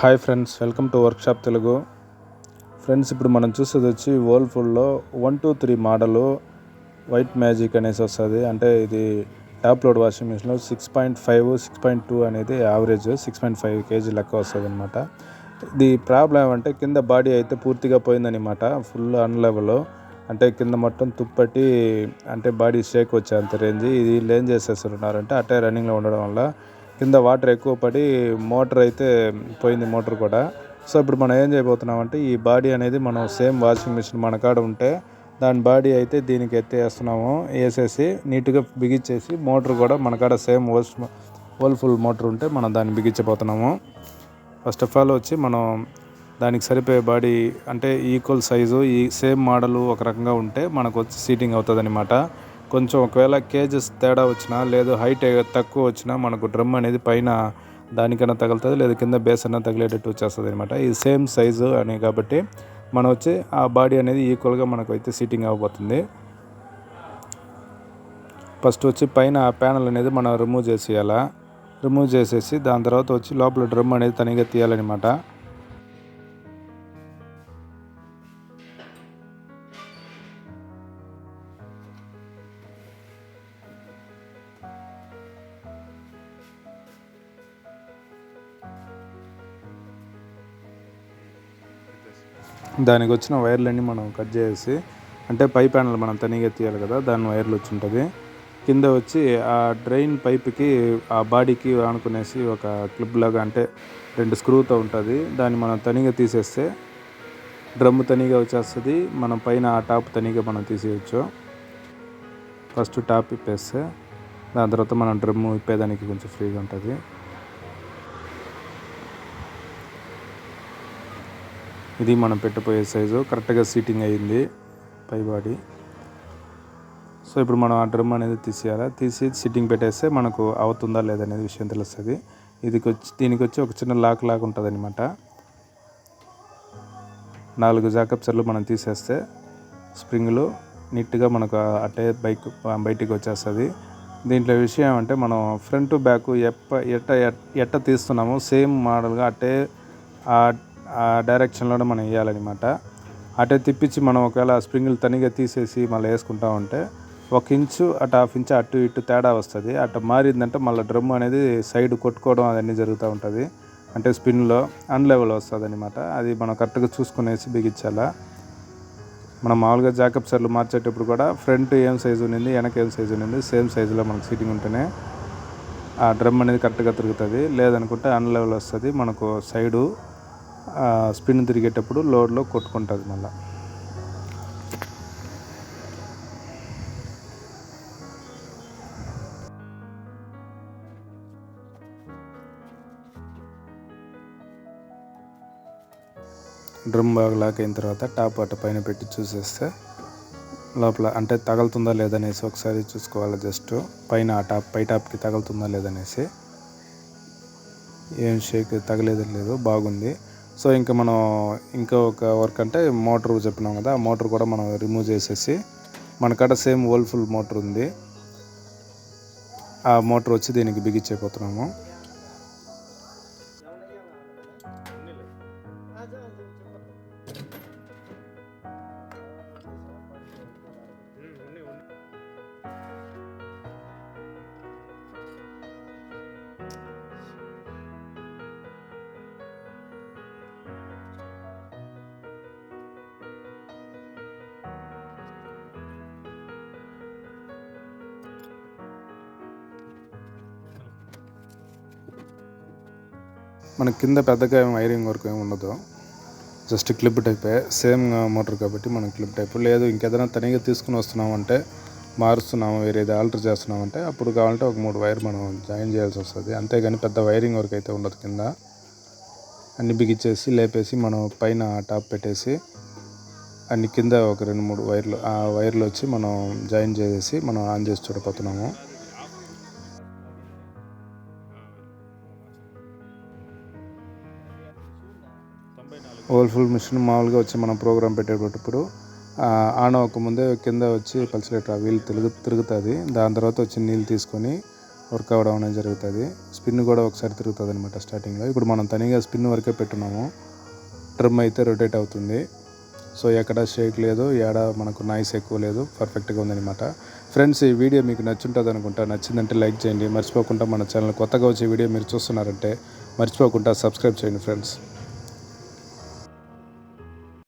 Hi friends, welcome to workshop Telugu. Friends, ఇప్పుడు మనం చూసేది వచ్చి వర్ల్పూల్లో 123 మోడలు వైట్ మ్యాజిక్ అనేసి వస్తుంది. అంటే ఇది టాప్ లోడ్ వాషింగ్ మిషన్లో 6.5 6.2 అనేది యావరేజ్ 6.5 కేజీ లెక్క వస్తుంది అనమాట. ఇది ప్రాబ్లం ఏమంటే కింద బాడీ అయితే పూర్తిగా పోయిందనమాట. ఫుల్ అన్లెవెల్, అంటే కింద మొత్తం తుప్పటి, అంటే బాడీ షేక్ వచ్చేంత రేంజ్. ఇది వీళ్ళు ఏం చేసేస్తున్నారంటే అట్టే రన్నింగ్లో ఉండడం వల్ల కింద వాటర్ ఎక్కువ పడి మోటార్ అయితే పోయింది, మోటార్ కూడా. సో ఇప్పుడు మనం ఏం చేయబోతున్నామంటే ఈ బాడీ అనేది మనం సేమ్ వాషింగ్ మిషన్ మన కాడ ఉంటే దాని బాడీ అయితే దీనికి ఎత్తేస్తున్నాము. వేసేసి నీట్గా బిగించేసి మోటార్ కూడా మన కాడ సేమ్ వర్ల్పూల్ మోటార్ ఉంటే మనం దాన్ని బిగించబోతున్నాము. ఫస్ట్ ఆఫ్ ఆల్ వచ్చి మనం దానికి సరిపోయే బాడీ అంటే ఈక్వల్ సైజు ఈ సేమ్ మోడలు ఒక రకంగా ఉంటే మనకు వచ్చి సీటింగ్ అవుతుంది అనమాట. కొంచెం ఒకవేళ కేజెస్ తేడా వచ్చినా లేదు హైట్ తక్కువ వచ్చినా మనకు డ్రమ్ అనేది పైన దానికన్నా తగులుతుంది, లేదా కింద బేస్ అన్నా తగిలేటట్టు వచ్చేస్తుంది అనమాట. ఇది సేమ్ సైజు అని కాబట్టి మనం వచ్చి ఆ బాడీ అనేది ఈక్వల్గా మనకు అయితే సీటింగ్ అవ్వబోతుంది. ఫస్ట్ వచ్చి పైన ఆ ప్యానల్ అనేది మనం రిమూవ్ చేసేయాలా. రిమూవ్ చేసేసి దాని తర్వాత వచ్చి లోపల డ్రమ్ అనేది తనిగా తీయాలన్నమాట. దానికి వచ్చిన వైర్లన్నీ మనం కట్ చేసి, అంటే పై ప్యానల్ మనం తనిగా తీయాలి కదా, దాని వైర్లు వచ్చి ఉంటుంది. కింద వచ్చి ఆ డ్రైన్ పైప్కి ఆ బాడీకి ఆనుకునేసి ఒక క్లిప్ లాగా, అంటే 2 స్క్రూతో ఉంటుంది. దాన్ని మనం తనిగా తీసేస్తే డ్రమ్ తనిగా వచ్చేస్తుంది. మనం పైన ఆ టాప్ తనిగా మనం తీసేయచ్చు. ఫస్ట్ టాప్ ఇప్పేస్తే దాని తర్వాత మనం డ్రమ్ ఇప్పేదానికి కొంచెం ఫ్రీగా ఉంటుంది. ఇది మనం పెట్టబోయే సైజు కరెక్ట్గా సీటింగ్ అయ్యింది పై బాడీ. సో ఇప్పుడు మనం ఆ డ్రమ్ అనేది తీసేయాలి. తీసి సిట్టింగ్ పెట్టేస్తే మనకు అవుతుందా లేదనేది విషయం తెలుస్తుంది. దీనికి వచ్చి ఒక చిన్న లాక్ లాగా ఉంటుంది అనమాట. 4 జాకప్చర్లు మనం తీసేస్తే స్ప్రింగ్లు నీట్గా మనకు అట్టే బయటికి వచ్చేస్తుంది. దీంట్లో విషయం ఏమంటే మనం ఫ్రంట్ బ్యాక్ ఎట్ట తీస్తున్నాము సేమ్ మోడల్గా అట్టే ఆ డైరెక్షన్లోనే మనం వేయాలన్నమాట. అటే తిప్పించి మనం ఒకవేళ స్ప్రింగ్లు తనిగా తీసేసి మళ్ళీ వేసుకుంటా ఉంటే 1 ఇంచు అటు 1/2 ఇంచు అటు ఇటు తేడా వస్తుంది. అట్లా మారిందంటే మళ్ళీ డ్రమ్ అనేది సైడ్ కొట్టుకోవడం అవన్నీ జరుగుతూ ఉంటుంది. అంటే స్పిన్లో అన్లెవెల్ వస్తుంది అనమాట. అది మనం కరెక్ట్గా చూసుకునేసి బిగించాలా. మనం మామూలుగా జాకప్చర్లు మార్చేటప్పుడు కూడా ఫ్రంట్ ఏం సైజు ఉన్నింది, వెనక ఏం సైజు ఉన్నింది సేమ్ సైజులో మనకు సీటింగ్ ఉంటేనే ఆ డ్రమ్ అనేది కరెక్ట్గా తిరుగుతుంది. లేదనుకుంటే అన్లెవెల్ వస్తుంది, మనకు సైడు స్పిన్ తిరిగేటప్పుడు లోడ్లో కొట్టుకుంటుంది. మళ్ళీ డ్రమ్ బాగా లాక్ అయిన తర్వాత టాప్ అట్ట పైన పెట్టి చూసేస్తే లోపల అంటే తగులుతుందా లేదనేసి ఒకసారి చూసుకోవాలి. జస్ట్ పైన ఆ టాప్ పై టాప్కి తగులుతుందా లేదనేసి. ఏం షేక్ తగలేదు, లేదు, బాగుంది. సో ఇంకా మనం ఒక వర్క్ అంటే మోటార్ చెప్పినాం కదా, ఆ మోటార్ కూడా మనం రిమూవ్ చేసేసి మన కాడ సేమ్ వర్ల్పూల్ మోటార్ ఉంది, ఆ మోటార్ వచ్చి దీనికి బిగించైపోతున్నాము. మనకి కింద పెద్దగా వైరింగ్ వర్క్ ఏమి ఉండదు, జస్ట్ క్లిప్ టైపే. సేమ్ మోటార్ కాబట్టి మనం క్లిప్ టైప్. లేదు ఇంకేదైనా తనిగా తీసుకుని వస్తున్నామంటే, మారుస్తున్నాము, వేరేది ఆల్టర్ చేస్తున్నామంటే అప్పుడు కావాలంటే ఒక 3 వైర్ మనం జాయిన్ చేయాల్సి వస్తుంది. అంతేగాని పెద్ద వైరింగ్ వర్క్ అయితే ఉండదు. కింద అన్ని బిగించేసి లేపేసి మనం పైన టాప్ పెట్టేసి అన్ని కింద ఒక 2-3 వైర్లు, ఆ వైర్లు వచ్చి మనం జాయిన్ చేసేసి మనం ఆన్ చేసి చూడపోతున్నాము. వర్ల్పూల్ మిషన్ మామూలుగా వచ్చి మనం ప్రోగ్రామ్ పెట్టేటప్పుడు ఆన్ అవ్వకముందే కింద వచ్చి పల్సలేటర్ వీల్ తిరుగుతుంది. దాని తర్వాత వచ్చి నీళ్ళు తీసుకొని వర్క్ అవ్వడం అనేది జరుగుతుంది. స్పిన్ కూడా ఒకసారి తిరుగుతుంది అనమాట స్టార్టింగ్లో. ఇప్పుడు మనం తనిగా స్పిన్ వరకే పెట్టున్నాము. డ్రమ్ అయితే రొటేట్ అవుతుంది. సో ఎక్కడ షేక్ లేదు, ఎక్కడ మనకు నాయిస్ ఎక్కువ లేదు, పర్ఫెక్ట్గా ఉందన్నమాట. ఫ్రెండ్స్, ఈ వీడియో మీకు నచ్చుంటుంది అనుకుంటా. నచ్చిందంటే లైక్ చేయండి. మర్చిపోకుండా మన ఛానల్ కొత్తగా వచ్చే వీడియో మీరు చూస్తున్నారంటే మర్చిపోకుండా సబ్స్క్రైబ్ చేయండి ఫ్రెండ్స్.